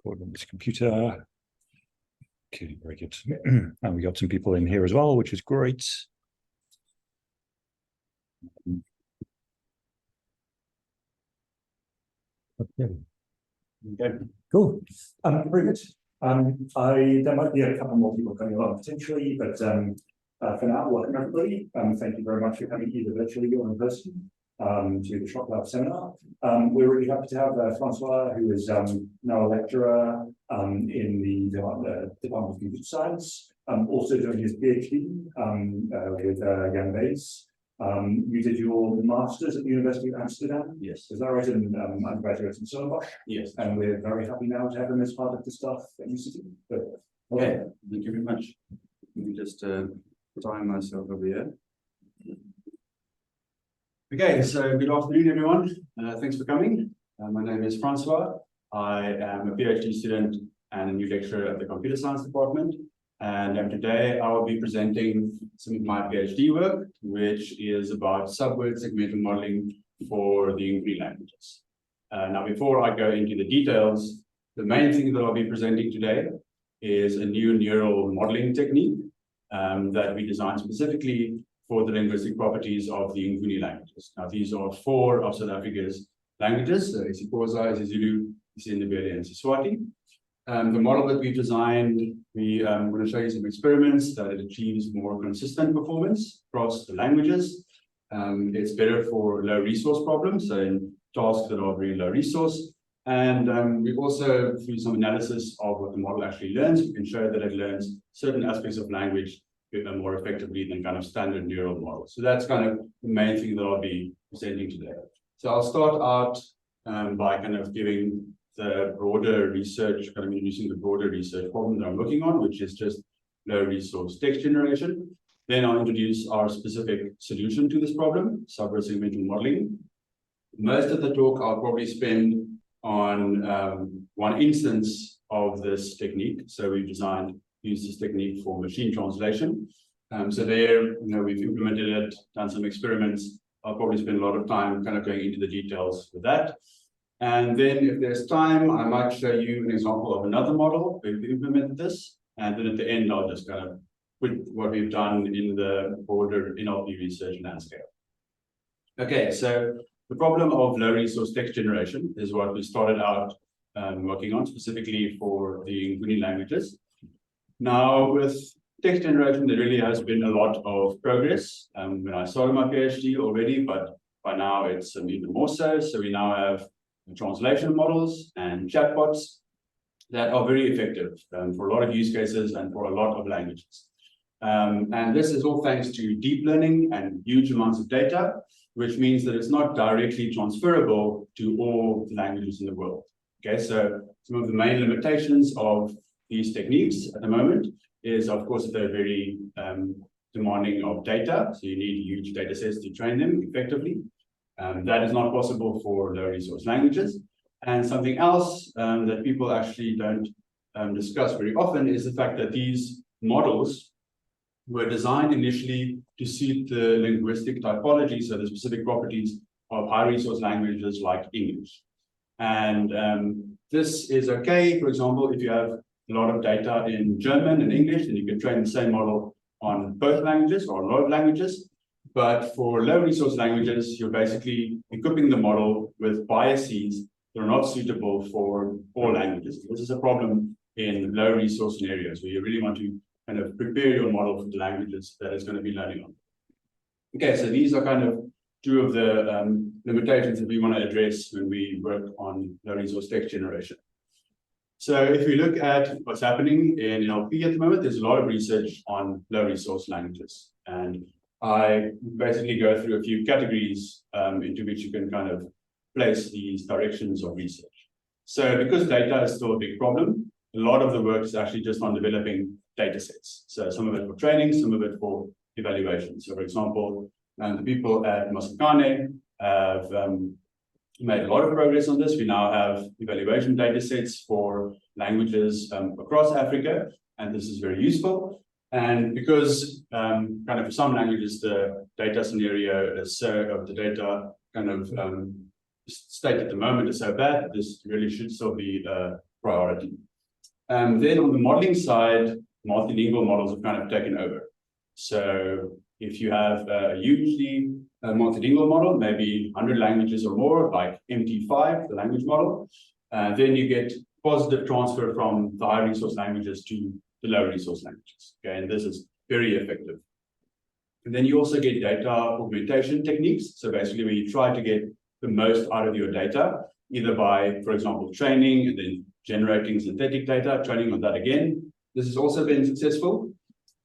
record on this computer. Okay, very good. And we got some people in here as well, which is great. Okay. Cool. Very good. There might be a couple more people coming along potentially, but for now, welcome everybody. Thank you very much for coming either virtually or in person to the Shocklab seminar. We're really happy to have Francois, who is now a lecturer in the Department of Computer Science, also doing his PhD with young Bays. You did your master's at the University of Amsterdam. Yes. Is that right? And undergraduate in Stellenbosch. Yes. And we're very happy now to have him as part of the staff at UCT. Okay, thank you very much. Let me just time myself over here. Okay, so good afternoon, everyone. Thanks for coming. My name is Francois. I am a PhD student and a new lecturer at the Computer Science Department. And today I will be presenting some of my PhD work, which is about subword segmental modeling for the Nguni languages. Now, before I go into the details, the main thing that I'll be presenting today is a new neural modeling technique that we designed specifically for the linguistic properties of the Nguni languages. Now, these are 4 of South Africa's languages: isiXhosa, isiZulu, isiNdebele, and Siswati. The model that we've designed, I'm going to show you some experiments that it achieves more consistent performance across the languages. It's better for low resource problems, so in tasks that are very low resource. And we've also, through some analysis of what the model actually learns, we can show that it learns certain aspects of language more effectively than kind of standard neural models. So that's kind of the main thing that I'll be presenting today. So I'll start out by kind of giving the broader research, kind of introducing the broader research problem that I'm working on, which is just low resource text generation. Then I'll introduce our specific solution to this problem, subword segmental modeling. Most of the talk I'll probably spend on one instance of this technique. So we've used this technique for machine translation. So there, we've implemented it, done some experiments. I'll probably spend a lot of time kind of going into the details with that. And then if there's time, I might show you an example of another model where we've implemented this. And then at the end, I'll just kind of put what we've done in the broader NLP research landscape. Okay, so the problem of low resource text generation is what we started out working on specifically for the Nguni languages. Now, with text generation, there really has been a lot of progress. When I started my PhD already, but by now it's even more so. So we now have translation models and chatbots that are very effective for a lot of use cases and for a lot of languages. And this is all thanks to deep learning and huge amounts of data, which means that it's not directly transferable to all languages in the world. Okay, so some of the main limitations of these techniques at the moment is, of course, that they're very demanding of data. So you need huge data sets to train them effectively. That is not possible for low resource languages. And something else that people actually don't discuss very often is the fact that these models were designed initially to suit the linguistic typology, so the specific properties of high resource languages like English. And this is okay, for example, if you have a lot of data in German and English, then you can train the same model on both languages or a lot of languages. But for low resource languages, you're basically equipping the model with biases that are not suitable for all languages. This is a problem in low resource scenarios where you really want to kind of prepare your model for the languages that it's going to be learning on. Okay, so these are kind of 2 of the limitations that we want to address when we work on low resource text generation. So if we look at what's happening in NLP at the moment, there's a lot of research on low resource languages. And I basically go through a few categories into which you can kind of place these directions of research. So because data is still a big problem, a lot of the work is actually just on developing data sets. So some of it for training, some of it for evaluation. So for example, the people at Masakane have made a lot of progress on this. We now have evaluation data sets for languages across Africa, and this is very useful. And because kind of for some languages, the data scenario is so, the data kind of state at the moment is so bad, this really should still be a priority. Then on the modeling side, multilingual models have kind of taken over. So if you have usually a multilingual model, maybe 100 languages or more, like MT5, the language model, then you get positive transfer from the high resource languages to the low resource languages. Okay, and this is very effective. And then you also get data augmentation techniques. So basically, where you try to get the most out of your data, either by, for example, training and then generating synthetic data, training on that again. This has also been successful.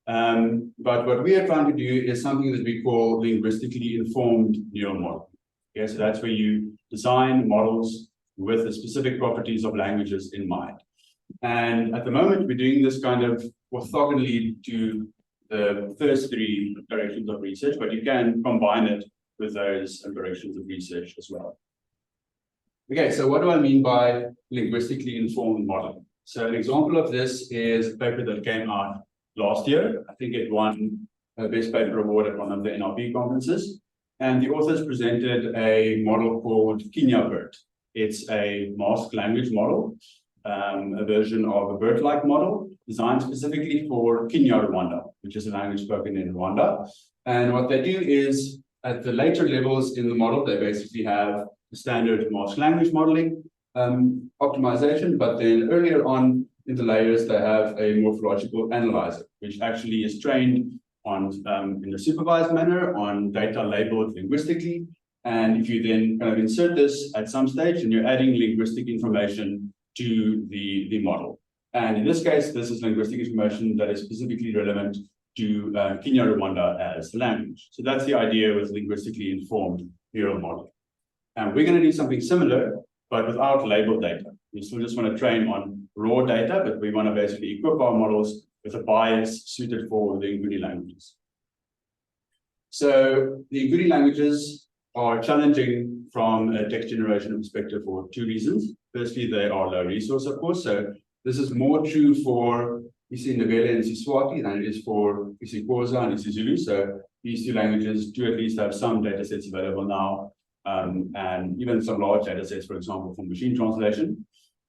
But what we are trying to do is something that we call linguistically informed neural model. Okay, so that's where you design models with the specific properties of languages in mind. And at the moment, we're doing this kind of orthogonally to the first three directions of research, but you can combine it with those directions of research as well. Okay, so what do I mean by linguistically informed modeling? So an example of this is a paper that came out last year. I think it won a Best Paper Award at one of the NLP conferences. And the authors presented a model called KenyaBird. It's a masked language model, a version of a bird-like model designed specifically for Kenya, Rwanda, which is a language spoken in Rwanda. And what they do is, at the later levels in the model, they basically have the standard masked language modeling optimization, but then earlier on in the layers, they have a morphological analyzer, which actually is trained on in a supervised manner on data labeled linguistically. And if you then kind of insert this at some stage, and you're adding linguistic information to the model. And in this case, this is linguistic information that is specifically relevant to Kenya, Rwanda as a language. So that's the idea with linguistically informed neural modeling. And we're going to do something similar, but without labeled data. We still just want to train on raw data, but we want to basically equip our models with a bias suited for the Nguni languages. So the Nguni languages are challenging from a text generation perspective for two reasons. Firstly, they are low resource, of course. So this is more true for isiNdebele and Siswati than it is for isiXhosa and isiZulu. So these two languages do at least have some data sets available now, and even some large data sets, for example, for machine translation.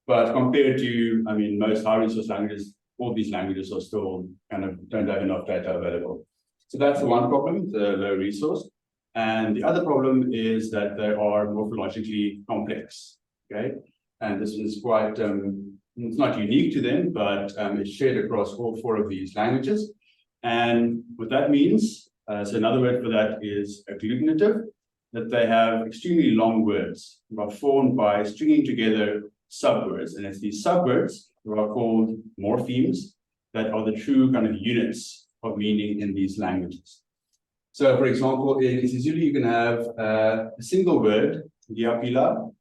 But compared to, I mean, most high resource languages, all these languages are still kind of don't have enough data available. So that's the one problem, the low resource. And the other problem is that they are morphologically complex, okay? And this is quite, it's not unique to them, but it's shared across all four of these languages. And what that means, so another word for that is agglutinative, that they have extremely long words that are formed by stringing together subwords. And it's these subwords that are called morphemes that are the true kind of units of meaning in these languages. So, for example, in isiZulu, you can have a single word, diapila,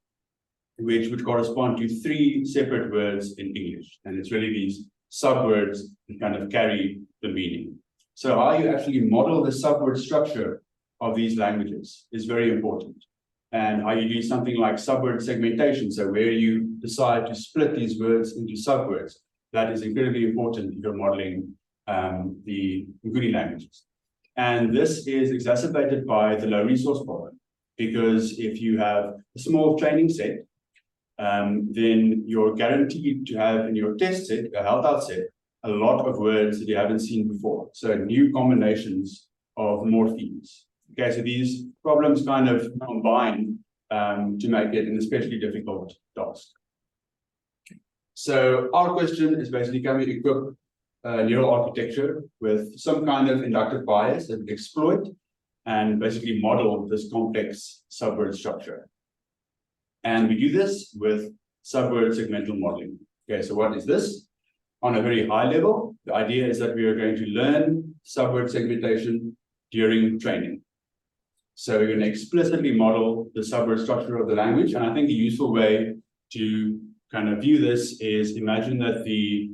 which would correspond to three separate words in English. And it's really these subwords that kind of carry the meaning. So how you actually model the subword structure of these languages is very important. And how you do something like subword segmentation, so where you decide to split these words into subwords, that is incredibly important if you're modeling the Nguni languages. And this is exacerbated by the low resource problem, because if you have a small training set, then you're guaranteed to have in your test set, a held out set, a lot of words that you haven't seen before. So new combinations of morphemes. Okay, so these problems kind of combine to make it an especially difficult task. So our question is basically, can we equip neural architecture with some kind of inductive bias that would exploit and basically model this complex subword structure? And we do this with subword segmental modeling. Okay, so what is this? On a very high level, the idea is that we are going to learn subword segmentation during training. So we're going to explicitly model the subword structure of the language. And I think a useful way to kind of view this is imagine that the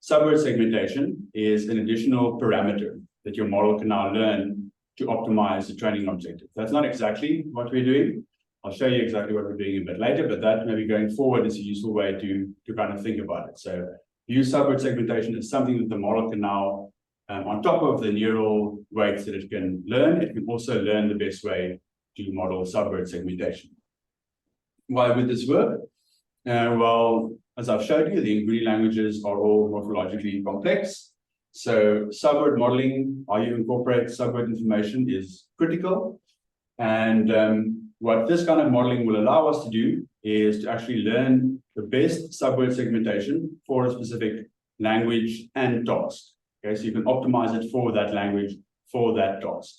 subword segmentation is an additional parameter that your model can now learn to optimize the training objective. That's not exactly what we're doing. I'll show you exactly what we're doing a bit later, but that maybe going forward is a useful way to kind of think about it. So use subword segmentation as something that the model can now, on top of the neural weights that it can learn, it can also learn the best way to model subword segmentation. Why would this work? Well, as I've showed you, the Nguni languages are all morphologically complex. So subword modeling, how you incorporate subword information, is critical. And what this kind of modeling will allow us to do is to actually learn the best subword segmentation for a specific language and task. Okay, so you can optimize it for that language, for that task.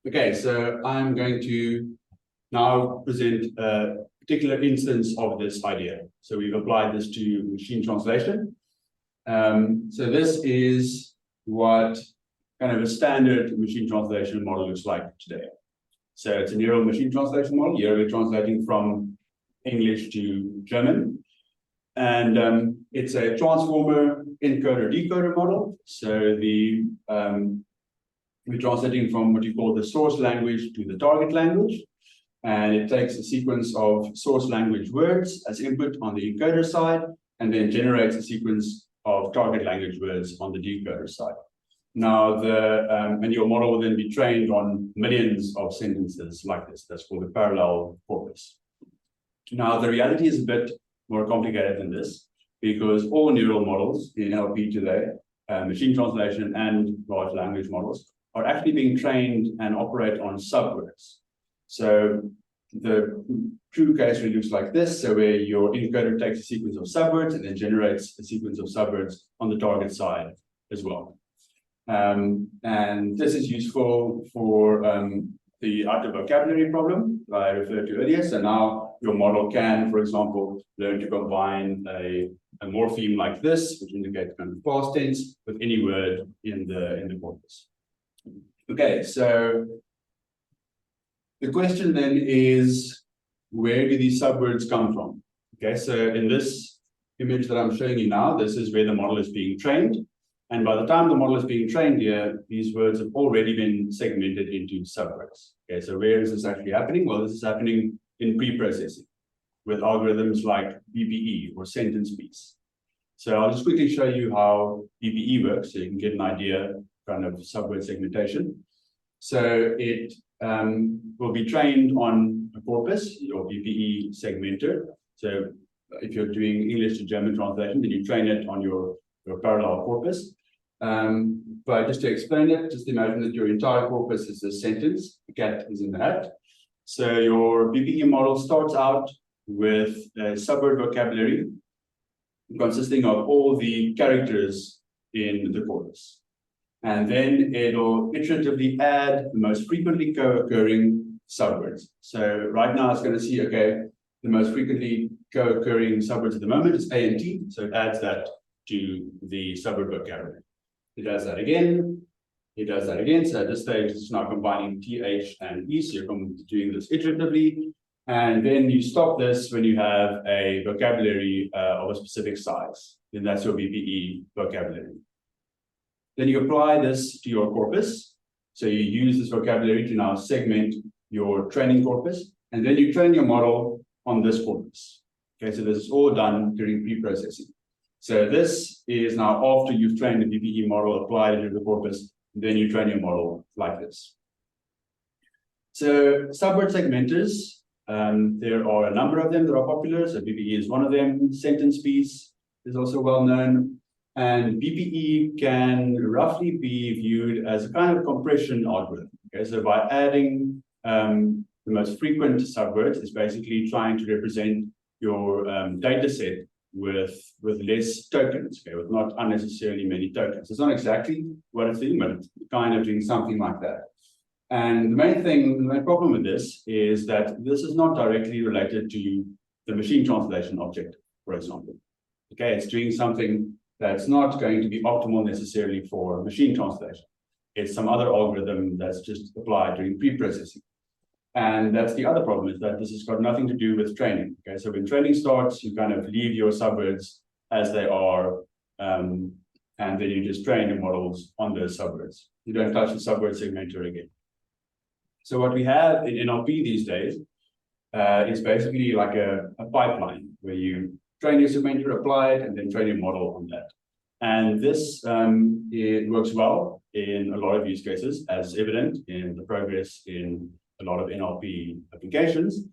Okay, so I'm going to now present a particular instance of this idea. So we've applied this to machine translation. So this is what kind of a standard machine translation model looks like today. So it's a neural machine translation model. Here we're translating from English to German. And it's a transformer encoder-decoder model. So we're translating from what you call the source language to the target language. And it takes a sequence of source language words as input on the encoder side, and then generates a sequence of target language words on the decoder side. Now, and your model will then be trained on millions of sentences like this. That's called a parallel corpus. Now, the reality is a bit more complicated than this, because all neural models in NLP today, machine translation and large language models, are actually being trained and operate on subwords. So the true case really looks like this. So where your encoder takes a sequence of subwords and then generates a sequence of subwords on the target side as well. And this is useful for the out of vocabulary problem that I referred to earlier. So now your model can, for example, learn to combine a morpheme like this, which indicates kind of past tense, with any word in the corpus. Okay, so the question then is, where do these subwords come from? Okay, so in this image that I'm showing you now, this is where the model is being trained. And by the time the model is being trained here, these words have already been segmented into subwords. Okay, so where is this actually happening? Well, this is happening in pre-processing with algorithms like BPE or sentence piece. So I'll just quickly show you how BPE works so you can get an idea kind of subword segmentation. So it will be trained on a corpus, your BPE segmenter. So if you're doing English to German translation, then you train it on your parallel corpus. But just to explain it, just imagine that your entire corpus is a sentence. The cat is in the hat. So your BPE model starts out with a subword vocabulary consisting of all the characters in the corpus. And then it'll iteratively add the most frequently co-occurring subwords. So right now it's going to see, okay, the most frequently co-occurring subwords at the moment is A and T. So it adds that to the subword vocabulary. It does that again. It does that again. So at this stage, it's now combining TH and E. So you're doing this iteratively. And then you stop this when you have a vocabulary of a specific size. Then that's your BPE vocabulary. Then you apply this to your corpus. So you use this vocabulary to now segment your training corpus. And then you train your model on this corpus. Okay, so this is all done during pre-processing. So this is now after you've trained the BPE model, applied it to the corpus, then you train your model like this. So subword segmenters, there are a number of them that are popular. So BPE is one of them. Sentence piece is also well known. And BPE can roughly be viewed as a kind of compression algorithm. Okay, so by adding the most frequent subwords, it's basically trying to represent your data set with less tokens, okay, with not unnecessarily many tokens. It's not exactly what it's doing, but it's kind of doing something like that. And the main problem with this is that this is not directly related to the machine translation objective, for example. Okay, it's doing something that's not going to be optimal necessarily for machine translation. It's some other algorithm that's just applied during pre-processing. And that's the other problem, is that this has got nothing to do with training. Okay, so when training starts, you kind of leave your subwords as they are, and then you just train your models on those subwords. You don't touch the subword segmenter again. So what we have in NLP these days is basically like a pipeline where you train your segmenter, apply it, and then train your model on that. And this it works well in a lot of use cases, as evident in the progress in a lot of NLP applications.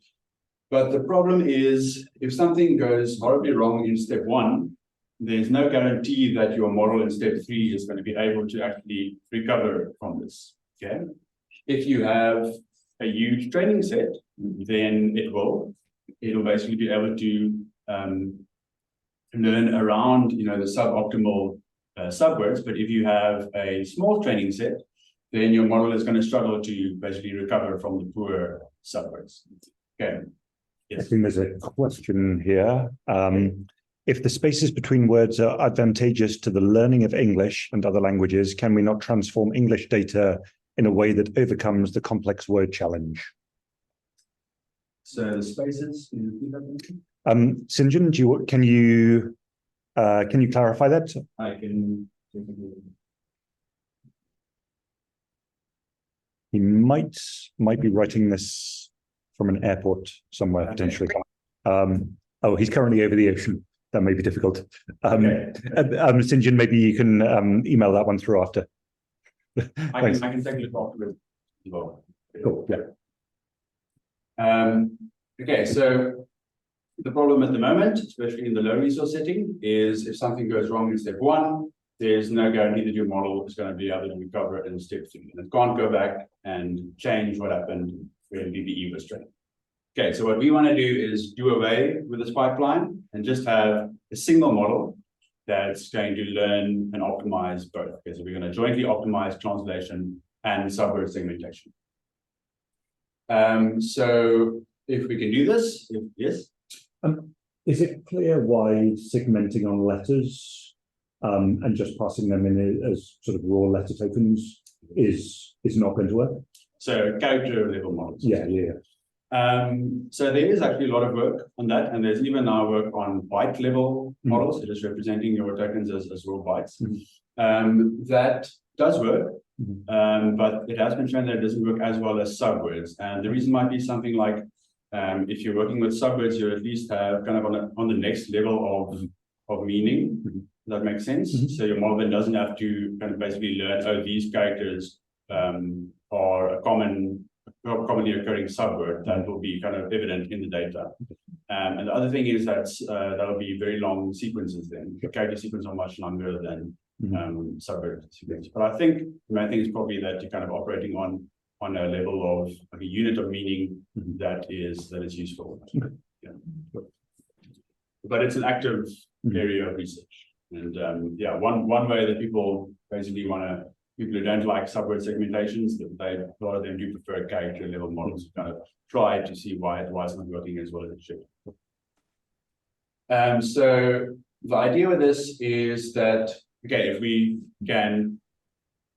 But the problem is, if something goes horribly wrong in step 1, there's no guarantee that your model in step 3 is going to be able to actually recover from this. Okay. If you have a huge training set, then it'll basically be able to learn around, the suboptimal subwords. But if you have a small training set, then your model is going to struggle to basically recover from the poor subwords. Okay. Yes. I think there's a question here. If the spaces between words are advantageous to the learning of English and other languages, can we not transform English data in a way that overcomes the complex word challenge? So the spaces, can you repeat that? Sinjin, can you clarify that? I can. He might be writing this from an airport somewhere, potentially. Oh, he's currently over the ocean. That may be difficult. Sinjin, maybe you can email that one through after. I can take a look after it as well. Cool. Yeah. Okay, so the problem at the moment, especially in the low resource setting, is if something goes wrong in step 1, there's no guarantee that your model is going to be able to recover it in step 3. And it can't go back and change what happened when BBE was trained. Okay, so what we want to do is do away with this pipeline and just have a single model that's going to learn and optimize both. Okay, so we're going to jointly optimize translation and subword segmentation. So if we can do this, yes. Is it clear why segmenting on letters and just passing them in as sort of raw letter tokens is not going to work? So character level models. Yeah. So there is actually a lot of work on that, and there's even now work on byte level models, so just representing your tokens as raw bytes. That does work, but it has been shown that it doesn't work as well as subwords. And the reason might be something like if you're working with subwords, you at least have kind of on the next level of meaning. Does that make sense? So your model then doesn't have to kind of basically learn, oh, these characters are a commonly occurring subword that will be kind of evident in the data. And the other thing is that that'll be very long sequences then. The character sequences are much longer than subword sequences. But I think the main thing is probably that you're kind of operating on a level of like a unit of meaning that is useful. Yeah. But it's an active area of research. And one way that people basically people who don't like subword segmentations, a lot of them do prefer character level models to kind of try to see why it's not working as well as it should. So the idea with this is that, okay, if we can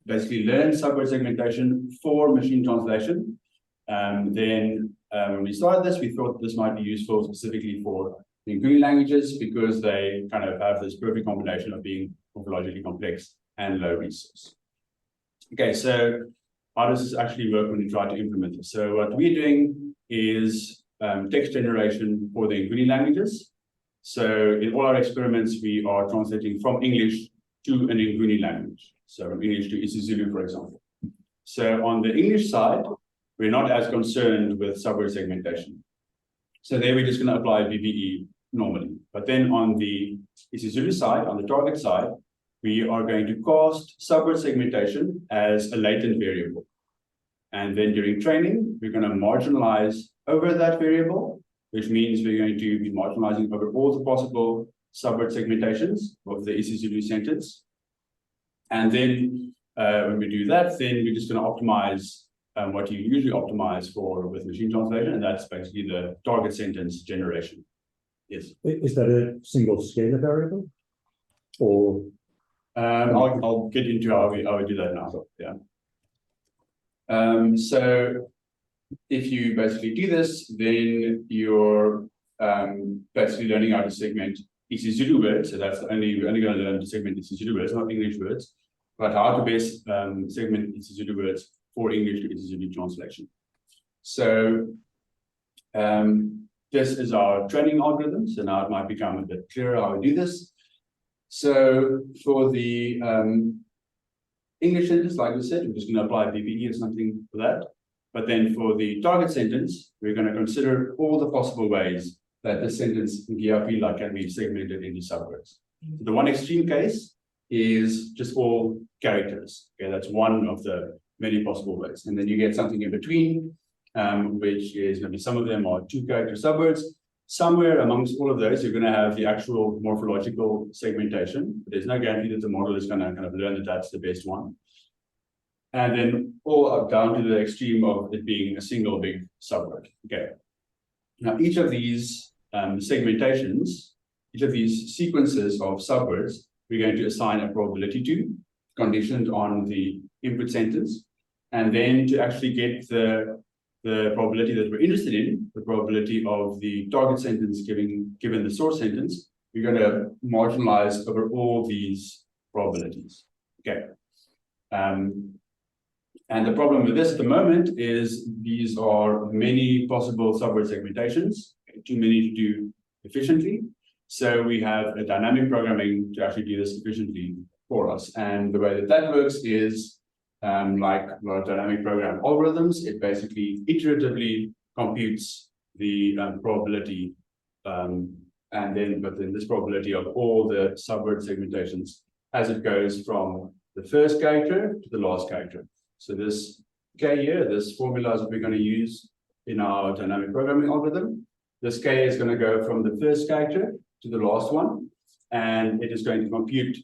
basically learn subword segmentation for machine translation, then when we started this, we thought this might be useful specifically for the Nguni languages because they kind of have this perfect combination of being morphologically complex and low resource. Okay, so how does this actually work when you try to implement this? So what we're doing is text generation for the Nguni languages. So in all our experiments, we are translating from English to an Nguni language. So from English to isiZulu, for example. So on the English side, we're not as concerned with subword segmentation. So there we're just going to apply BBE normally. But then on the isiZulu side, on the target side, we are going to cast subword segmentation as a latent variable. And then during training, we're going to marginalize over that variable, which means we're going to be marginalizing over all the possible subword segmentations of the isiZulu sentence. And then when we do that, then we're just going to optimize what you usually optimize for with machine translation, and that's basically the target sentence generation. Yes. Is that a single scalar variable? Or I'll get into how we do that now. Yeah. So if you basically do this, then you're basically learning how to segment isiZulu words. So that's we're only going to learn to segment isiZulu words, not English words, but how to best segment isiZulu words for English to isiZulu translation. So this is our training algorithm. So now it might become a bit clearer how we do this. So for the English sentence, like we said, we're just going to apply BBE or something for that. But then for the target sentence, we're going to consider all the possible ways that this sentence in GRP can be segmented into subwords. So the one extreme case is just all characters. Okay, that's one of the many possible ways. And then you get something in between, which is maybe some of them are 2-character subwords. Somewhere amongst all of those, you're going to have the actual morphological segmentation. But there's no guarantee that the model is going to kind of learn that that's the best one. And then all up down to the extreme of it being a single big subword. Okay. Now, each of these segmentations, each of these sequences of subwords, we're going to assign a probability to, conditioned on the input sentence. And then to actually get the probability that we're interested in, the probability of the target sentence given the source sentence, we're going to marginalize over all these probabilities. Okay. And the problem with this at the moment is these are many possible subword segmentations, too many to do efficiently. So we have a dynamic programming to actually do this efficiently for us. And the way that that works is like a lot of dynamic program algorithms, it basically iteratively computes the probability but then this probability of all the subword segmentations as it goes from the first character to the last character. So this K here, this formula is what we're going to use in our dynamic programming algorithm. This K is going to go from the first character to the last one, and it is going to compute,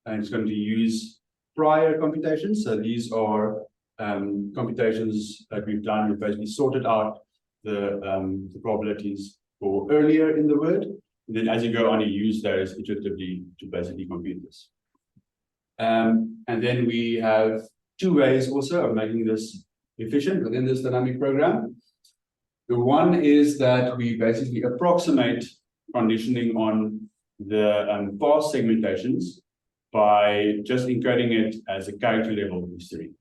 and it's going to use prior computations. So these are computations that we've done. We've basically sorted out the probabilities for earlier in the word. And then as you go on, you use those iteratively to basically compute this. And then we have 2 ways also of making this efficient within this dynamic program. The one is that we basically approximate conditioning on the past segmentations by just encoding it as a character level history.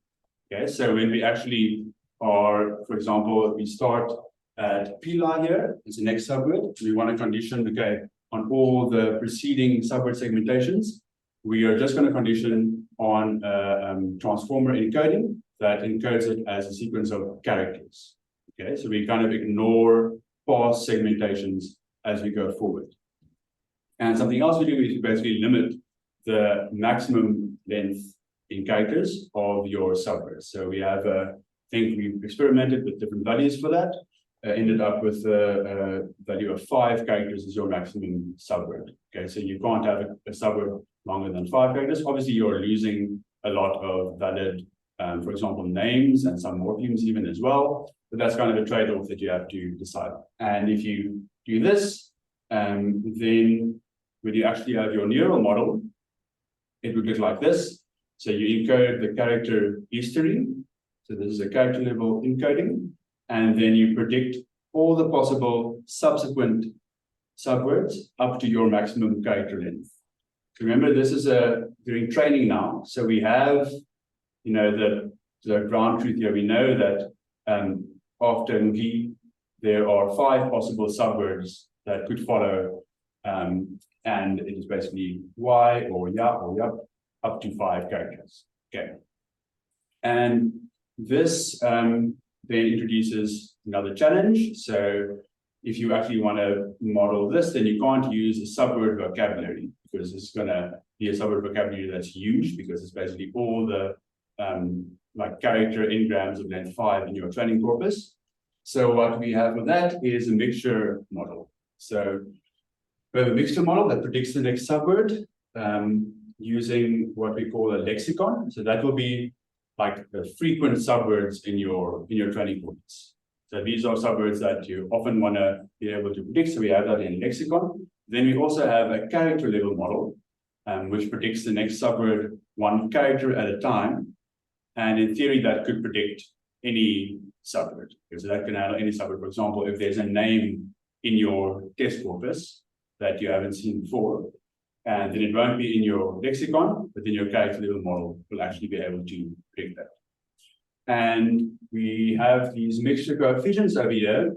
Okay, so when we actually are, for example, we start at Pila here as the next subword, we want to condition, okay, on all the preceding subword segmentations, we are just going to condition on transformer encoding that encodes it as a sequence of characters. Okay, so we kind of ignore past segmentations as we go forward. And something else we do is basically limit the maximum length in characters of your subwords. So we have, I think we've experimented with different values for that, ended up with a value of 5 characters as your maximum subword. Okay, so you can't have a subword longer than 5 characters. Obviously, you're losing a lot of valid, for example, names and some morphemes even as well. But that's kind of a trade-off that you have to decide. And if you do this, then when you actually have your neural model, it would look like this. So you encode the character history. So this is a character level encoding. And then you predict all the possible subsequent subwords up to your maximum character length. Remember, this is during training now. So we have, you know, the ground truth here. We know that after Nguni, there are 5 possible subwords that could follow. And it is basically Y or Ya or Yup up to 5 characters. Okay. And this then introduces another challenge. So if you actually want to model this, then you can't use a subword vocabulary, because it's going to be a subword vocabulary that's huge, because it's basically all the like character n-grams of length 5 in your training corpus. So what we have for that is a mixture model. So we have a mixture model that predicts the next subword using what we call a lexicon. So that will be like the frequent subwords in your training corpus. So these are subwords that you often want to be able to predict. So we have that in lexicon. Then we also have a character level model, which predicts the next subword 1 character at a time. And in theory, that could predict any subword. So that can handle any subword. For example, if there's a name in your test corpus that you haven't seen before, and then it won't be in your lexicon, but then your character level model will actually be able to predict that. And we have these mixture coefficients over here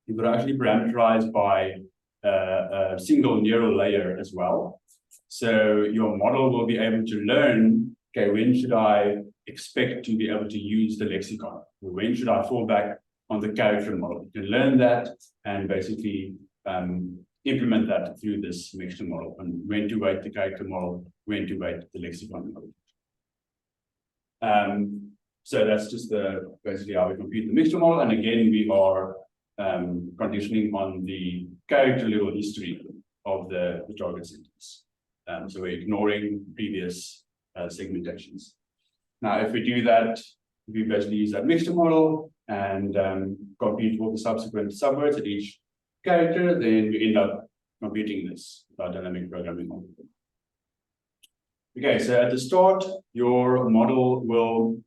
that are actually parameterized by a single neural layer as well. So your model will be able to learn okay, when should I expect to be able to use the lexicon? Or when should I fall back on the character model? You can learn that and basically implement that through this mixture model, and when to weight the character model, when to weight the lexicon model. So that's just basically how we compute the mixture model. And again, we are conditioning on the character level history of the target sentence. So we're ignoring previous segmentations. Now, if we do that, we basically use that mixture model and compute all the subsequent subwords at each character, then we end up computing this with our dynamic programming model. Okay, so at the start, your model will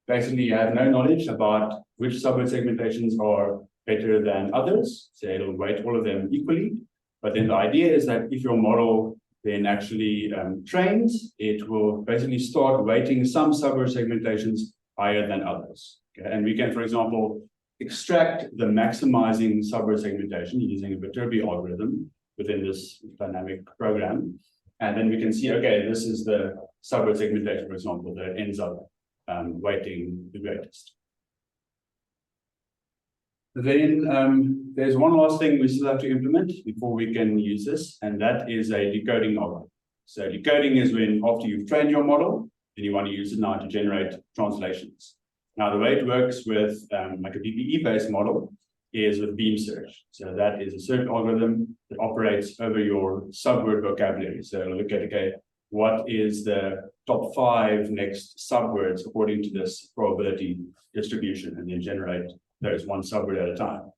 basically have no knowledge about which subword segmentations are better than others. So it'll weight all of them equally. But then the idea is that if your model then actually trains, it will basically start weighting some subword segmentations higher than others. Okay? And we can, for example, extract the maximizing subword segmentation using a Viterbi algorithm within this dynamic program. And then we can see, okay, this is the subword segmentation, for example, that ends up weighting the greatest. Then there's one last thing we still have to implement before we can use this, and that is a decoding algorithm. So decoding is when, after you've trained your model, then you want to use it now to generate translations. Now, the way it works with like a BPE-based model is with beam search. So that is a search algorithm that operates over your subword vocabulary. So it'll look at, okay, what is the top 5 next subwords according to this probability distribution, and then generate those one subword at a time.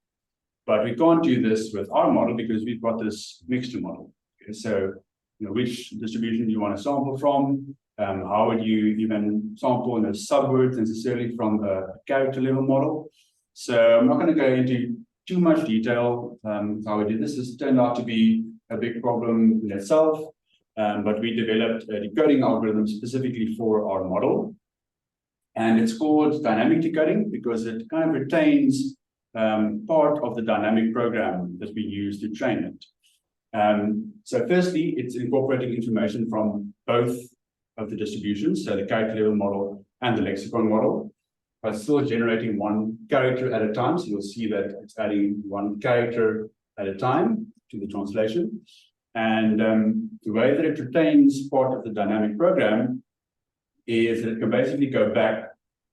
But we can't do this with our model because we've got this mixture model. Okay, so which distribution do you want to sample from? How would you even sample subwords necessarily from a character level model? So I'm not going to go into too much detail how we did this. This turned out to be a big problem in itself, but we developed a decoding algorithm specifically for our model. And it's called dynamic decoding because it kind of retains part of the dynamic program that we use to train it. So firstly, it's incorporating information from both of the distributions, so the character level model and the lexicon model, but still generating one character at a time. So you'll see that it's adding one character at a time to the translation. And the way that it retains part of the dynamic program is that it can basically go back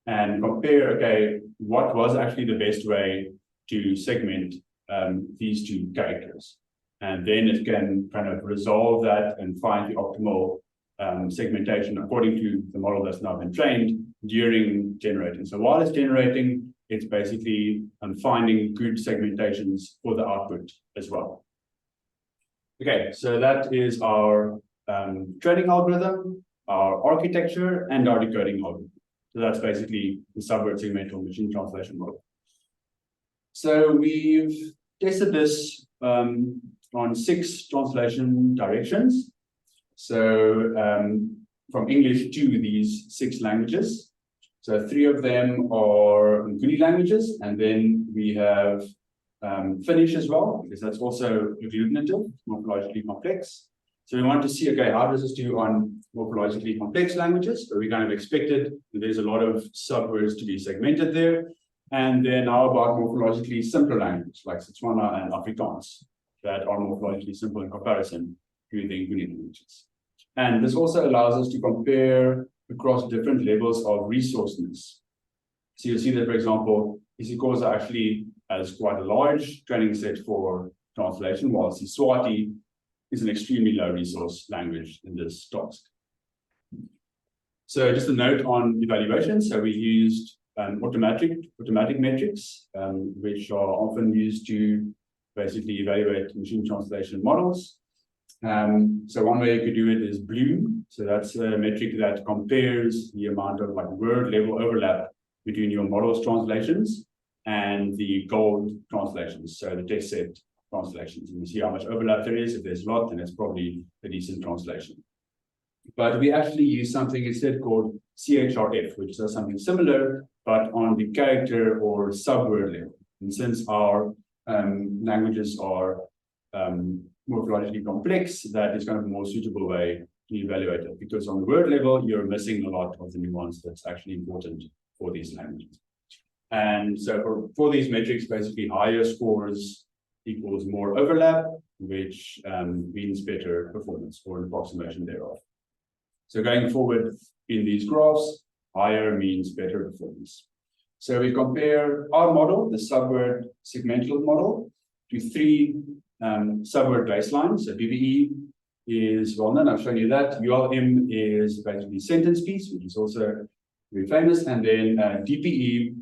and compare, okay, what was actually the best way to segment these two characters. And then it can kind of resolve that and find the optimal segmentation according to the model that's now been trained during generating. So while it's generating, it's basically finding good segmentations for the output as well. Okay, so that is our training algorithm, our architecture, and our decoding algorithm. So that's basically the subword segmental machine translation model. So we've tested this on 6 translation directions. So from English to these 6 languages. So 3 of them are Nguni languages, and then we have Finnish as well, because that's also agglutinative, morphologically complex. So we want to see, okay, how does this do on morphologically complex languages, where we kind of expected that there's a lot of subwords to be segmented there. And then how about morphologically simpler languages like Setswana and Afrikaans that are morphologically simple in comparison to the Nguni languages. And this also allows us to compare across different levels of resourceness. So you'll see that, for example, isiXhosa actually has quite a large training set for translation, while Siswati is an extremely low resource language in this task. So just a note on evaluation. So we used automatic metrics, which are often used to basically evaluate machine translation models. So one way you could do it is BLOOM. So that's a metric that compares the amount of word level overlap between your model's translations and the gold translations, so the test set translations. And you see how much overlap there is. If there's a lot, then it's probably a decent translation. But we actually use something instead called CHRF, which does something similar, but on the character or subword level. And since our languages are morphologically complex, that is kind of a more suitable way to evaluate it, because on the word level, you're missing a lot of the nuance that's actually important for these languages. And so for these metrics, basically higher scores equals more overlap, which means better performance or an approximation thereof. So going forward in these graphs, higher means better performance. So we compare our model, the Subword segmental model, to three Subword baselines. So BBE is well known, I've shown you that. ULM is basically sentence piece, which is also very famous. And then DPE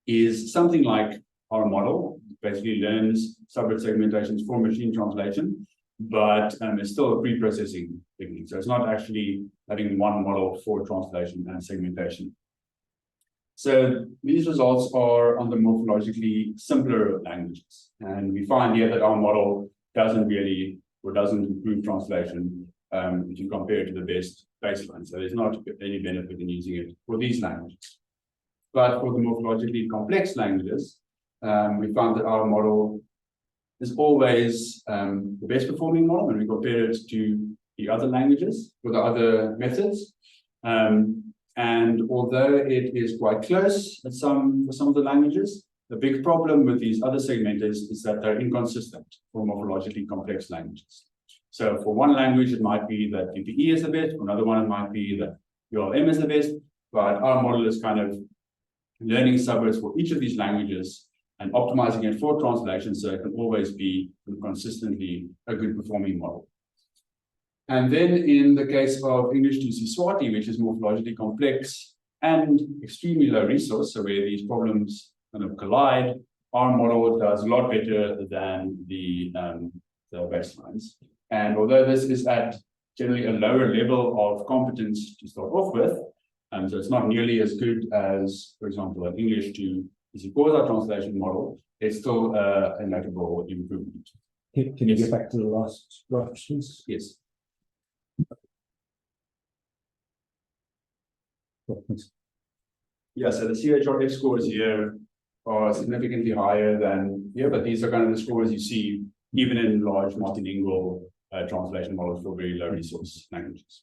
is something like our model, basically learns Subword segmentations for machine translation, but it's still a pre-processing technique. So it's not actually having one model for translation and segmentation. So these results are on the morphologically simpler languages. And we find here that our model doesn't really, or doesn't improve translation if you compare it to the best baseline. So there's not any benefit in using it for these languages. But for the morphologically complex languages, we found that our model is always the best performing model when we compare it to the other languages or the other methods. And although it is quite close for some of the languages, the big problem with these other segmenters is that they're inconsistent for morphologically complex languages. So for one language, it might be that DPE is the best. For another one, it might be that ULM is the best. But our model is kind of learning subwords for each of these languages and optimizing it for translation, so it can always be consistently a good performing model. And then in the case of English to Siswati, which is morphologically complex and extremely low resource, so where these problems kind of collide, our model does a lot better than the baselines. And although this is at generally a lower level of competence to start off with, so it's not nearly as good as, for example, an English to isiXhosa translation model, it's still a notable improvement. Can you get back to the last graph, please? Yes. Yeah, so the CHRF scores here are significantly higher than here, but these are kind of the scores you see even in large multilingual translation models for very low resource languages.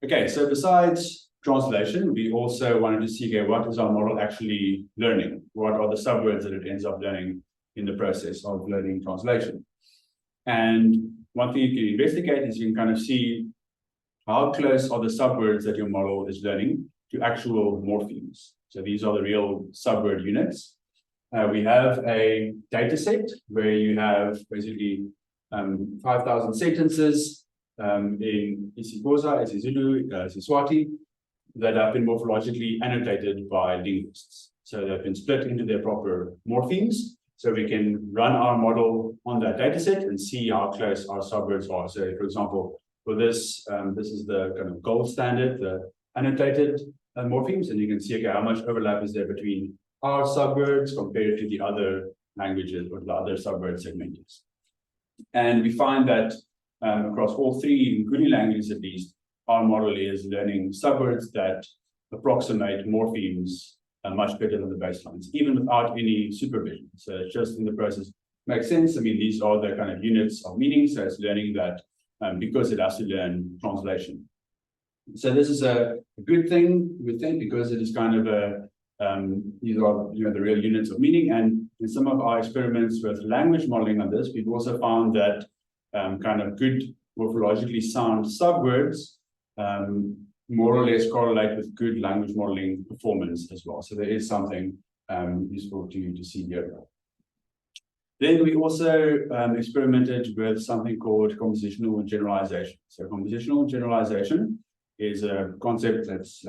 Okay, so besides translation, we also wanted to see, okay, what is our model actually learning? What are the subwords that it ends up learning in the process of learning translation? And one thing you can investigate is you can kind of see how close are the subwords that your model is learning to actual morphemes. So these are the real subword units. We have a data set where you have basically 5,000 sentences in isiXhosa, isiZulu, Siswati, that have been morphologically annotated by linguists. So they've been split into their proper morphemes. So we can run our model on that data set and see how close our subwords are. So for example, for this, this is the kind of gold standard, the annotated morphemes, and you can see, okay, how much overlap is there between our subwords compared to the other languages or the other subword segmenters. And we find that across all three Nguni languages at least, our model is learning subwords that approximate morphemes much better than the baselines, even without any supervision. So it's just in the process. Makes sense. I mean, these are the kind of units of meaning. So it's learning that because it has to learn translation. So this is a good thing, we think, because it is kind of a, these are the real units of meaning. And in some of our experiments with language modeling on this, we've also found that kind of good morphologically sound subwords more or less correlate with good language modeling performance as well. So there is something useful to see here. Then we also experimented with something called compositional generalization. So compositional generalization is a concept that's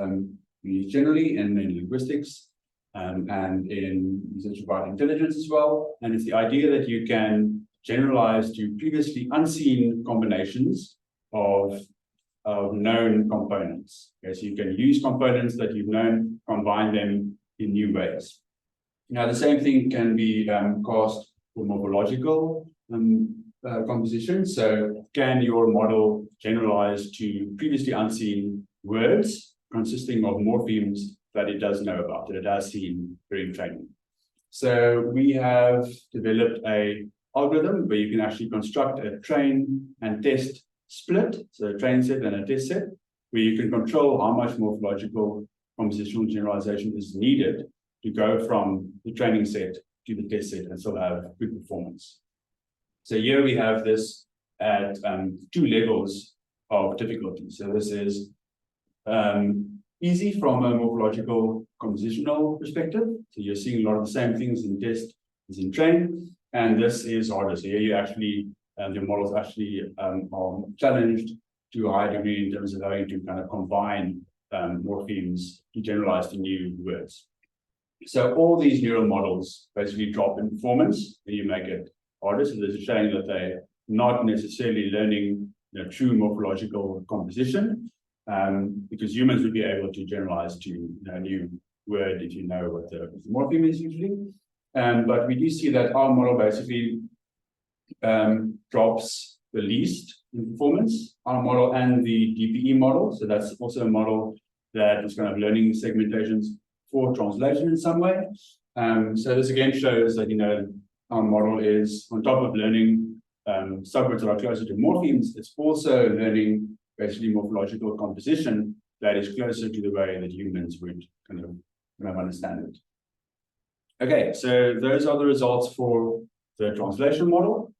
used generally in linguistics and in research about intelligence as well. And it's the idea that you can generalize to previously unseen combinations of known components. Okay, so you can use components that you've known, combine them in new ways. Now, the same thing can be cast for morphological composition. So can your model generalize to previously unseen words consisting of morphemes that it does know about, that it has seen during training? So we have developed an algorithm where you can actually construct a train and test split, so a training set and a test set, where you can control how much morphological compositional generalization is needed to go from the training set to the test set and still have good performance. So here we have this at 2 levels of difficulty. So this is easy from a morphological compositional perspective. So you're seeing a lot of the same things in test as in train, and this is harder. So here you actually, your models actually are challenged to a high degree in terms of having to kind of combine morphemes to generalize to new words. So all these neural models basically drop in performance when you make it harder. So there's a showing that they're not necessarily learning true morphological composition, because humans would be able to generalize to a new word if you know what the morpheme is usually. But we do see that our model basically drops the least in performance, our model and the DPE model. So that's also a model that is kind of learning segmentations for translation in some way. So this again shows that, our model is on top of learning subwords that are closer to morphemes, it's also learning basically morphological composition that is closer to the way that humans would kind of understand it. Okay, so those are the results for the translation model.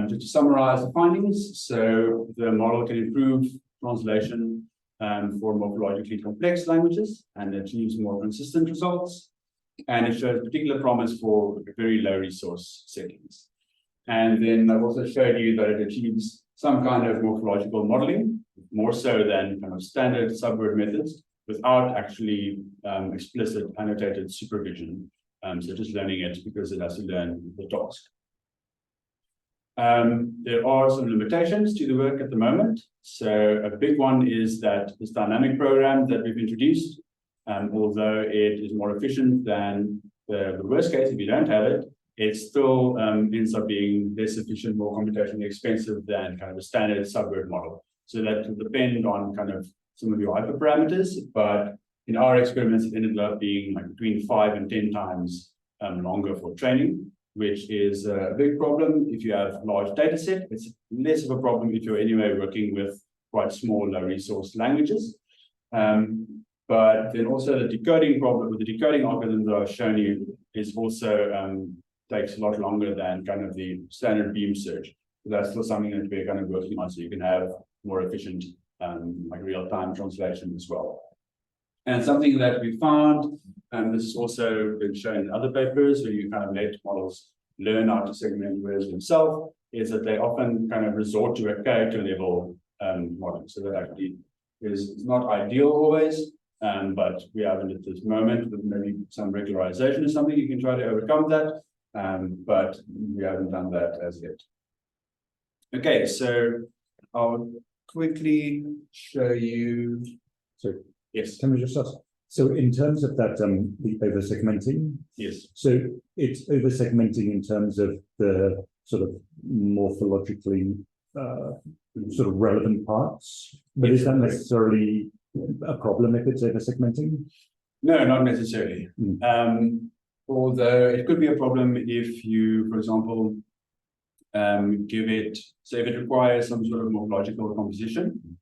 Just to summarize the findings, so the model can improve translation for morphologically complex languages and achieves more consistent results. And it shows particular promise for very low resource settings. And then I've also showed you that it achieves some kind of morphological modeling, more so than kind of standard subword methods, without actually explicit annotated supervision. So just learning it because it has to learn the task. There are some limitations to the work at the moment. So a big one is that this dynamic program that we've introduced, although it is more efficient than the worst case, if you don't have it, it still ends up being less efficient, more computationally expensive than kind of a standard subword model. So that will depend on kind of some of your hyperparameters, but in our experiments, it ended up being like between 5 and 10 times longer for training, which is a big problem if you have a large data set. It's less of a problem if you're anyway working with quite small, low resource languages. But then also the decoding problem with the decoding algorithm that I've shown you is also takes a lot longer than kind of the standard beam search. So that's still something that we're kind of working on, so you can have more efficient like real-time translation as well. And something that we found, and this has also been shown in other papers where you kind of let models learn how to segment words themselves, is that they often kind of resort to a character level model. So that actually is not ideal always, but we haven't at this moment, with maybe some regularization or something, you can try to overcome that, but we haven't done that as yet. Okay, so I'll quickly show you. So yes, can we just ask? So in terms of that, the over segmenting. Yes. So it's over segmenting in terms of the sort of morphologically sort of relevant parts, but is that necessarily a problem if it's over segmenting? No, not necessarily. Although it could be a problem if you, for example, give it, so if it requires some sort of morphological composition,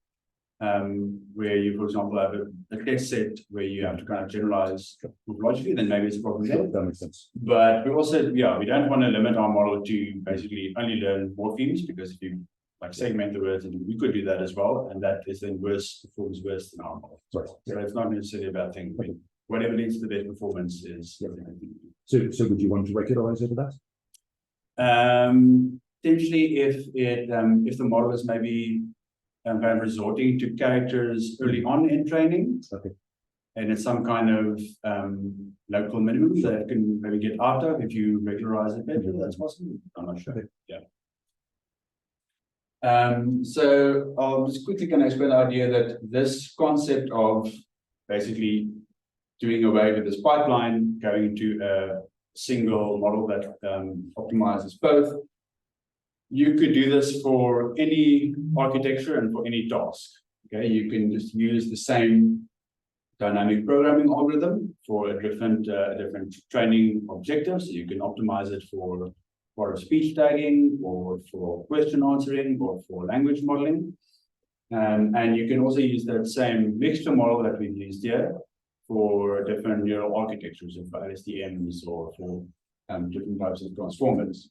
where you, for example, have a test set where you have to kind of generalize morphologically, then maybe it's a problem there. That makes sense. But we also, yeah, we don't want to limit our model to basically only learn morphemes, because if you like segment the words, and we could do that as well, and that is then performs worse than our model. Right. So it's not necessarily a bad thing. Okay. Whatever leads to the best performance is. Yeah. So would you want to regularize over that? Potentially, if the model is maybe kind of resorting to characters early on in training, okay, and it's some kind of local minimum that it can maybe get out of if you regularize it better, that's possible. I'm not sure. Okay. Yeah. So I'll just quickly kind of explain the idea that this concept of basically doing away with this pipeline, going to a single model that optimizes both. You could do this for any architecture and for any task. Okay, you can just use the same dynamic programming algorithm for a different training objective. So you can optimize it for part of speech tagging, or for question answering, or for language modeling. And you can also use that same mixture model that we've used here for different neural architectures, for LSTMs, or for different types of transformers.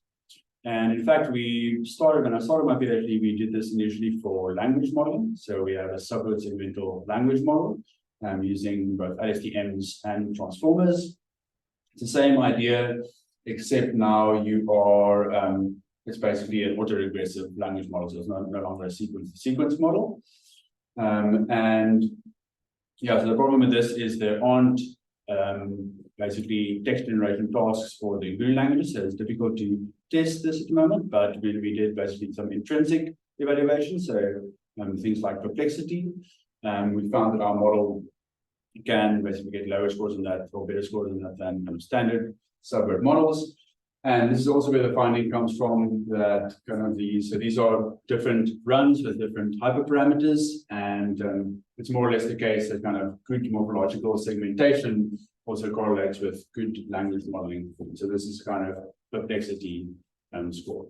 And in fact, when I started my PhD, we did this initially for language modeling. So we have a subword segmental language model using both LSTMs and transformers. It's the same idea, except now you are, it's basically an autoregressive language model. So it's no longer a sequence model. And yeah, so the problem with this is there aren't basically text generation tasks for the Nguni languages, so it's difficult to test this at the moment, but we did basically some intrinsic evaluation, so things like perplexity. We found that our model can basically get lower scores than that, or better scores than that than standard subword models. And this is also where the finding comes from, that kind of these are different runs with different hyperparameters, and it's more or less the case that kind of good morphological segmentation also correlates with good language modeling. So this is kind of perplexity score.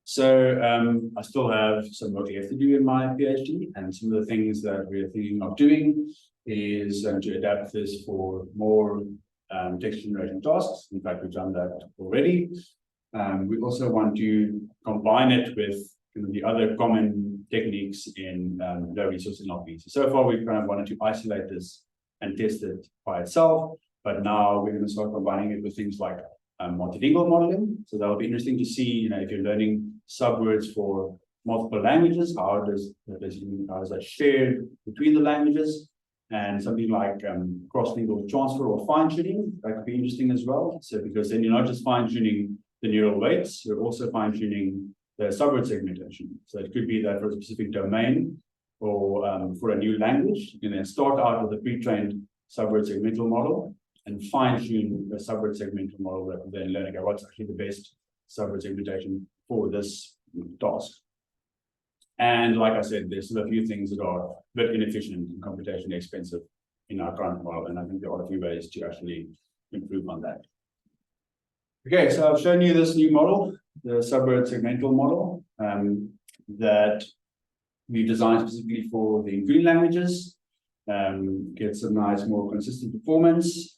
So I still have some work left to do in my PhD, and some of the things that we're thinking of doing is to adapt this for more text generation tasks. In fact, we've done that already. We also want to combine it with the other common techniques in low resource NLP. So far, we've kind of wanted to isolate this and test it by itself, but now we're going to start combining it with things like multilingual modeling. So that'll be interesting to see, if you're learning subwords for multiple languages, how does that share between the languages? And something like cross-lingual transfer or fine-tuning, that could be interesting as well. So because then you're not just fine-tuning the neural weights, you're also fine-tuning the subword segmentation. So it could be that for a specific domain or for a new language, you can then start out with a pre-trained subword segmental model and fine-tune the subword segmental model that will then learn, okay, what's actually the best subword segmentation for this task. And like I said, there's still a few things that are a bit inefficient and computationally expensive in our current model, and I think there are a few ways to actually improve on that. Okay, so I've shown you this new model, the subword segmental model, that we designed specifically for the Nguni languages. Get some nice, more consistent performance,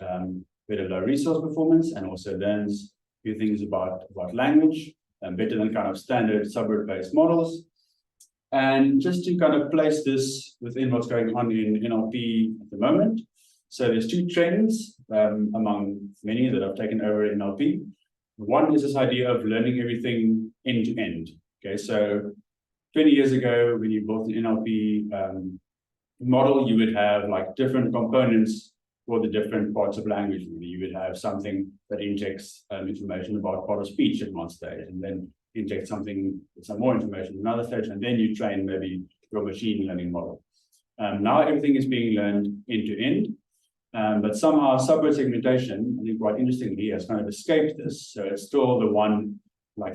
better low resource performance, and also learns a few things about language, better than kind of standard subword-based models. And just to kind of place this within what's going on in NLP at the moment. So there's two trends among many that have taken over in NLP. One is this idea of learning everything end to end. Okay, so 20 years ago, when you built an NLP model, you would have like different components for the different parts of language. You would have something that injects information about part of speech at one stage, and then inject some more information in another stage, and then you train maybe your machine learning model. Now everything is being learned end to end, but somehow subword segmentation, I think quite interestingly, has kind of escaped this. So it's still the one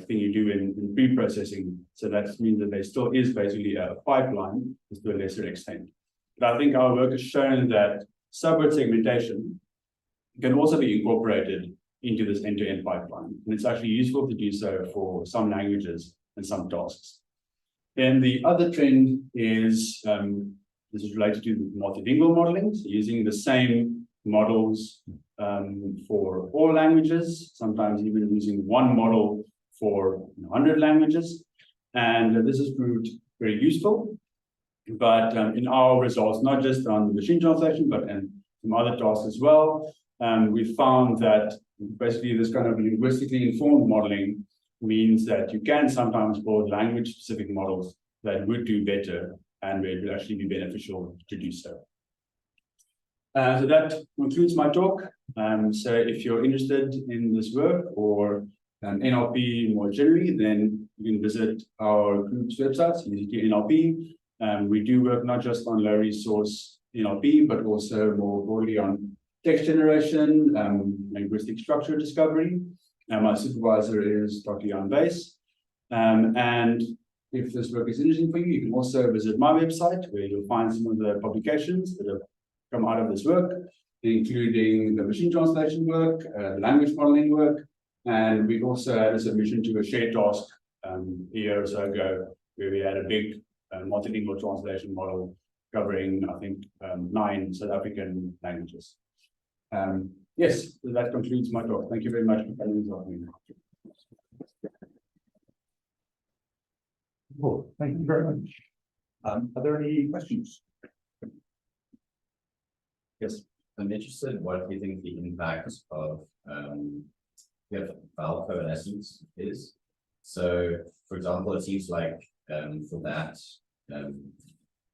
thing you do in pre-processing. So that means that there still is basically a pipeline, just to a lesser extent. But I think our work has shown that subword segmentation can also be incorporated into this end-to-end pipeline. And it's actually useful to do so for some languages and some tasks. Then the other trend is, this is related to multilingual modeling, so using the same models for all languages, sometimes even using one model for 100 languages. And this has proved very useful. But in our results, not just on machine translation, but in some other tasks as well, we found that basically this kind of linguistically informed modeling means that you can sometimes build language-specific models that would do better and it would actually be beneficial to do so. So that concludes my talk. So if you're interested in this work or NLP more generally, then you can visit our group's website, isiNdebele. We do work not just on low resource NLP, but also more broadly on text generation, linguistic structure discovery. My supervisor is Dr. Jan Bass. And if this work is interesting for you, you can also visit my website, where you'll find some of the publications that have come out of this work, including the machine translation work, the language modeling work, And we've also had a submission to a shared task a year or so ago, where we had a big multilingual translation model covering, I think, 9 South African languages. Yes, so that concludes my talk. Thank you very much for coming this afternoon. Cool. Thank you very much. Are there any questions? Yes. I'm interested in what you think the impact of vowel coalescence is. So, for example, it seems like for that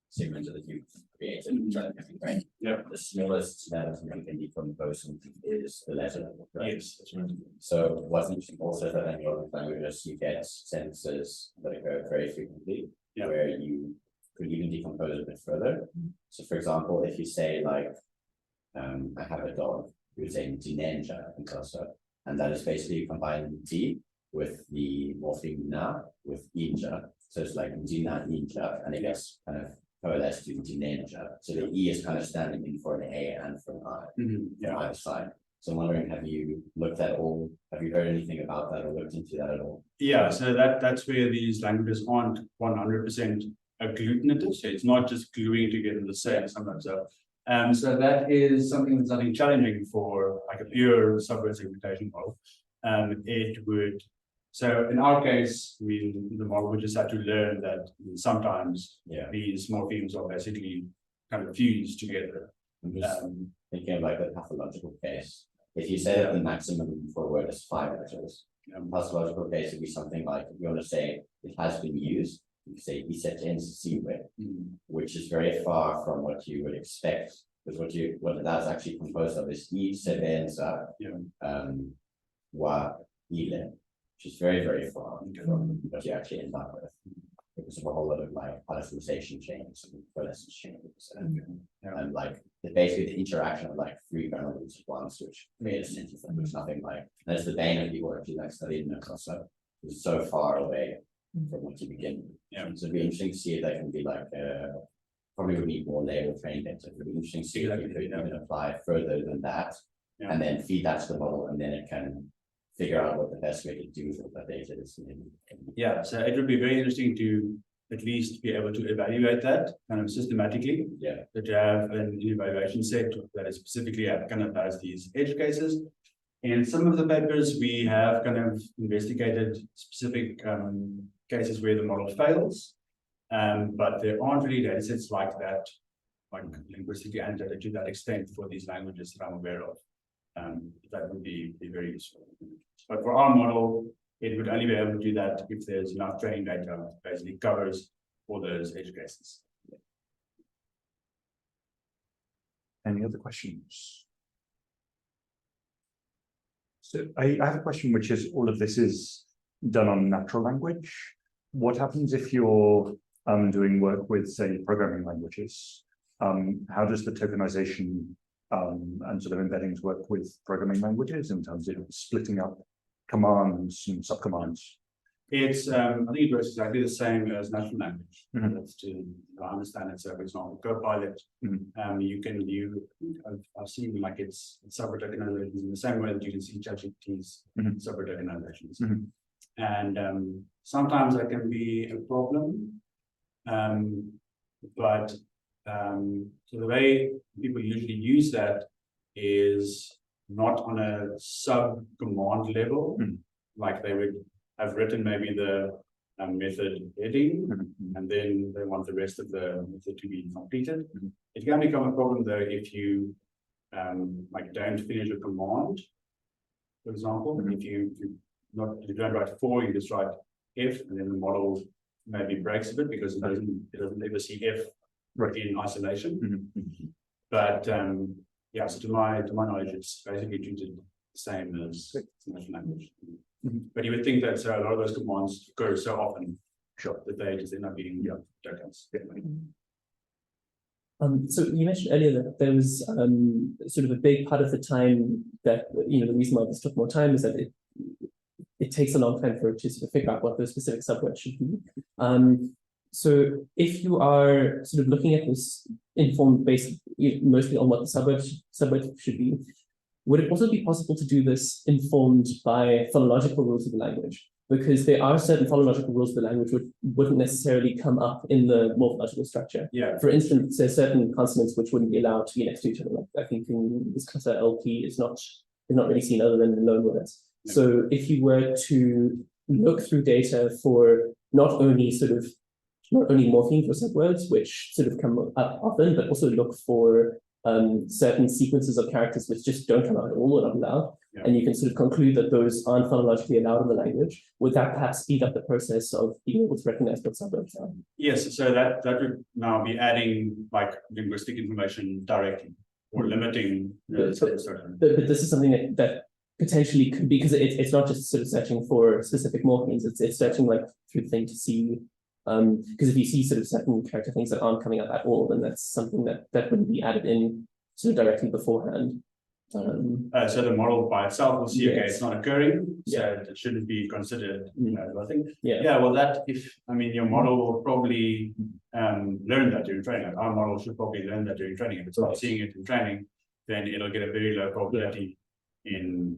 segment that you've created, which I think, right? Yeah. The smallest letter you can decompose something is the letter, right? Yes, that's right. So, wasn't also that in your languages you get sentences that occur very frequently, where you could even decompose a bit further. So, for example, if you say like, I have a dog, you would say dinenja in Xhosa, and that is basically combining D with the morpheme na with inja. So it's like dina inja, and it gets kind of coalesced to dinenja. So the E is kind of standing in for an A and for an I on either side. So I'm wondering, have you looked at all? Have you heard anything about that or looked into that at all? Yeah, so that's where these languages aren't 100% agglutinative. So it's not just gluing together the same sometimes. So that is something that's I think challenging for like a pure subword segmentation model. It would, so in our case, the model would just have to learn that sometimes these morphemes are basically kind of fused together. I'm just thinking of like a pathological case. If you say that the maximum for a word is 5 letters, pathological case would be something like, if you want to say it has been used, you say isiXhosa, which is very far from what you would expect, because what that's actually composed of is isiXhosa, wa ile, which is very, very far from what you actually end up with, because of a whole lot of like palatalization chains and coalescence chains, and like basically the interaction of like 3 grammar roots at once, which made a sentence that was nothing like. That's the bane of people actually like studied in Xhosa. It's so far away from what you begin with. So it'd be interesting to see if that can be like probably would need more label training data. It'd be interesting to see if you could even apply further than that, and then feed that to the model, and then it can figure out what the best way to do with that data is. Yeah, so it would be very interesting to at least be able to evaluate that kind of systematically. That you have an evaluation set that is specifically kind of has these edge cases. In some of the papers, we have kind of investigated specific cases where the model fails, but there aren't really data sets like that, like linguistically annotated to that extent for these languages that I'm aware of. That would be very useful. But for our model, it would only be able to do that if there's enough training data that basically covers all those edge cases. Any other questions? So I have a question, which is, all of this is done on natural language. What happens if you're doing work with, say, programming languages? How does the tokenization and sort of embeddings work with programming languages in terms of splitting up commands and subcommands? It's I think it works exactly the same as natural language. That's to understand it. So for example, Copilot, I've seen like it's subword tokenizations in the same way that you can see ChatGPT's subword tokenizations. And sometimes that can be a problem. But so the way people usually use that is not on a sub command level, like they would have written maybe the method heading, and then they want the rest of the method to be completed. It can become a problem though if you like don't finish a command. For example, if you don't write 4, you just write F, and then the model maybe breaks a bit because it doesn't ever see F in isolation. But yeah, so to my knowledge, it's basically treated the same as natural language. But you would think that a lot of those commands occur so often that they just end up being tokens. So you mentioned earlier that there was sort of a big part of the time that, the reason why this took more time is that it takes a long time for it to sort of figure out what those specific subwords should be. So if you are sort of looking at this informed based mostly on what the subwords should be, would it also be possible to do this informed by phonological rules of the language? Because there are certain phonological rules of the language which wouldn't necessarily come up in the morphological structure. Yeah. For instance, there's certain consonants which wouldn't be allowed to be next to each other. Like I think in isiXhosa LP is not really seen other than in loan words. Yeah. So if you were to look through data for not only morphemes or subwords, which sort of come up often, but also look for certain sequences of characters which just don't come out at all or not allowed, yeah. and you can sort of conclude that those aren't phonologically allowed in the language, would that perhaps speed up the process of being able to recognize what subwords are? Yes, so that would now be adding like linguistic information directly or limiting But this is something that potentially could be, because it's not just sort of searching for specific morphemes, it's searching like through the thing to see. Because if you see sort of certain character things that aren't coming up at all, then that's something that wouldn't be added in sort of directly beforehand. So the model by itself will see, yes. okay, it's not occurring, so Yeah. it shouldn't be considered. I think, Yeah. well, your model will probably learn that during training. Like our model should probably learn that during training. If it's not seeing it in training, then it'll get a very low probability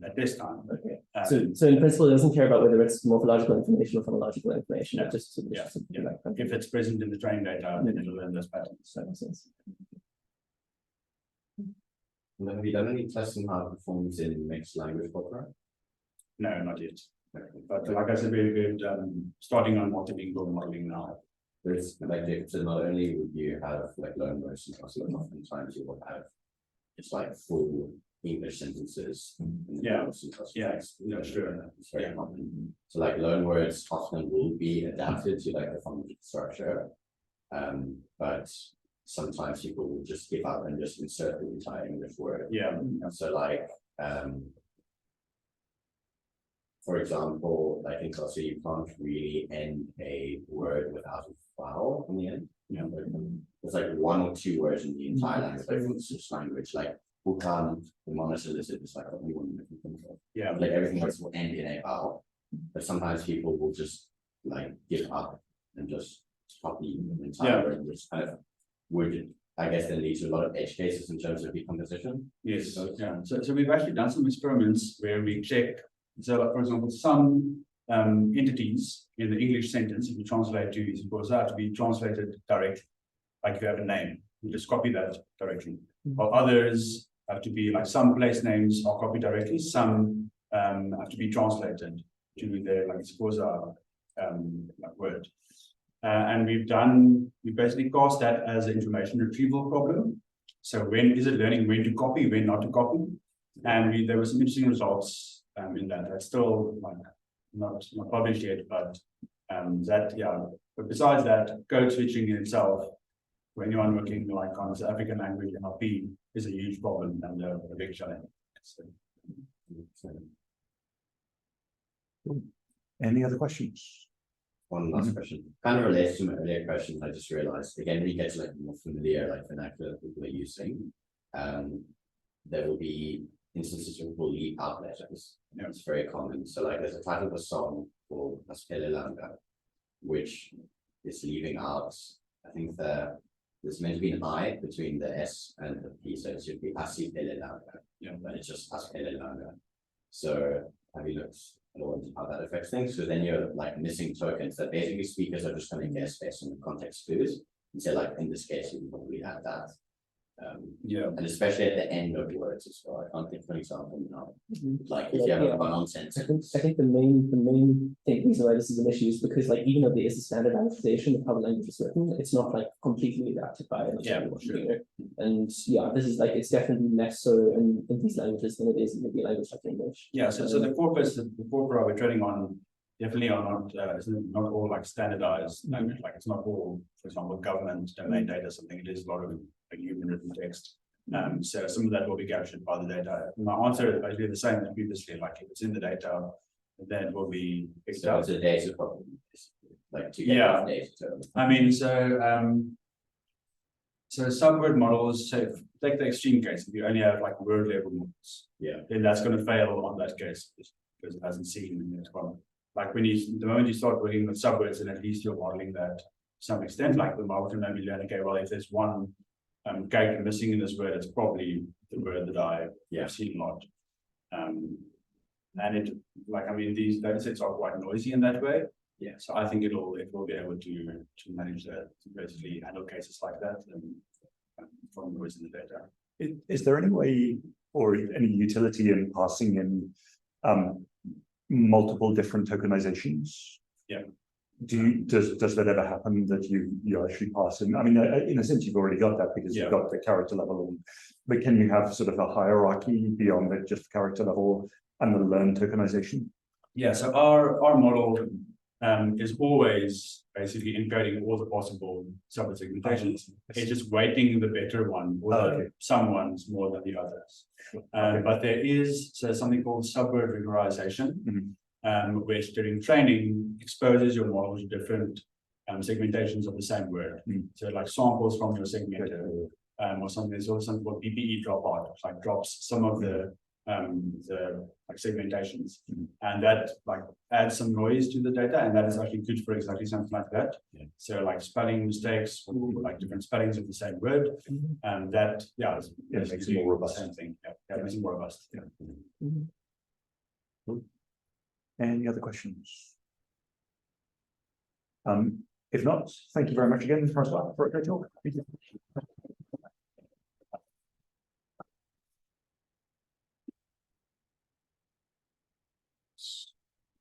at this time. Okay. So in principle, it doesn't care about whether it's morphological information or phonological information. No. It just sort of like that. If it's present in the training data, then it'll learn those patterns. So that makes sense. Have you done any testing how it performs in mixed language opera? No, not yet. But like I said, we're starting on multilingual modeling now. There's like, so not only would you have like loan words and also oftentimes you will have just like full English sentences. Yeah, sure. It's very common. So like loan words often will be adapted to like the phonetic structure. But sometimes people will just give up and just insert the entire English word. Yeah. So like for example, like in Xhosa, you can't really end a word without a vowel in the end. There's like one or two words in the entire language, like from Swiss language, like Bukan, the monosyllable is like only one you can think of. Yeah. Like everything else will end in a vowel. But sometimes people will just like give up and just copy the entire word, which kind of would, I guess, then lead to a lot of edge cases in terms of decomposition. Yes. Yeah. So we've actually done some experiments where we check. So, like, for example, some entities in the English sentence, if you translate to isiXhosa, to be translated directly. Like if you have a name, you just copy that directly. While others have to be like some place names are copied directly, some have to be translated to their like isiXhosa word. And we basically cast that as an information retrieval problem. So when is it learning when to copy, when not to copy? And there were some interesting results in that. That's still like not published yet, but But besides that, code switching in itself, for anyone working like on South African language NLP, is a huge problem and a big challenge. So. Any other questions? One last question, kind of relates to my earlier question. I just realized again, when you get to like more familiar, like vernacular people are using, there will be instances where people leave out letters. It's very common. So like there's a title of a song called Aspelelanga, which is leaving out, I think there's meant to be an I between the S and the P, so it should be Asipelelanga. But it's just Aspelelanga. So have you looked at all into how that affects things? So then you're like missing tokens that basically speakers are just going to guess based on the context clues. And so like in this case, you can probably add that. And especially at the end of words as well. I can't think of an example now. Like if you have a nonsense. I think the main reason why this is an issue is because like even though there is a standardization of how the language is written, it's not like completely adapted by it. And this is like it's definitely less so in these languages than it is in maybe a language like English. So the corpus we're training on definitely are not all like standardized language. Like it's not all, for example, government domain data, something. It is a lot of like human written text. So some of that will be captured by the data. My answer is actually the same as previously. Like if it's in the data, then it will be picked up. It's a data problem. Like to get data. I mean, so subword models, so take the extreme case, if you only have like word level models, then that's going to fail on that case because it hasn't seen it from. Like the moment you start working with subwords, and at least you're modeling that to some extent, like the model can maybe learn, okay, well, if there's one character missing in this word, it's probably the word that I've seen a lot. And it, like, I mean, these data sets are quite noisy in that way. Yeah. So I think it will be able to manage that, to basically handle cases like that and from noise in the data. Is there any way or any utility in passing in multiple different tokenizations? Yeah. Does that ever happen that you actually pass in? I mean, in a sense, you've already got that because you've got the character level, but can you have sort of a hierarchy beyond the just character level and the learned tokenization? Yeah. So our model is always basically encoding all the possible subword segmentations. It's just weighting the better one, or some ones more than the others. But there is something called subword regularization, which during training exposes your model to different segmentations of the same word. So like samples from your segmenter, or something. There's also something called PPE dropout, like drops some of the like segmentations, and that like adds some noise to the data, and that is actually good for exactly something like that. So like spelling mistakes, or like different spellings of the same word, and that it makes it more robust. Same thing. Yeah, it makes it more robust. Cool. Any other questions? If not, thank you very much again, Francois, for a great talk. Thank you.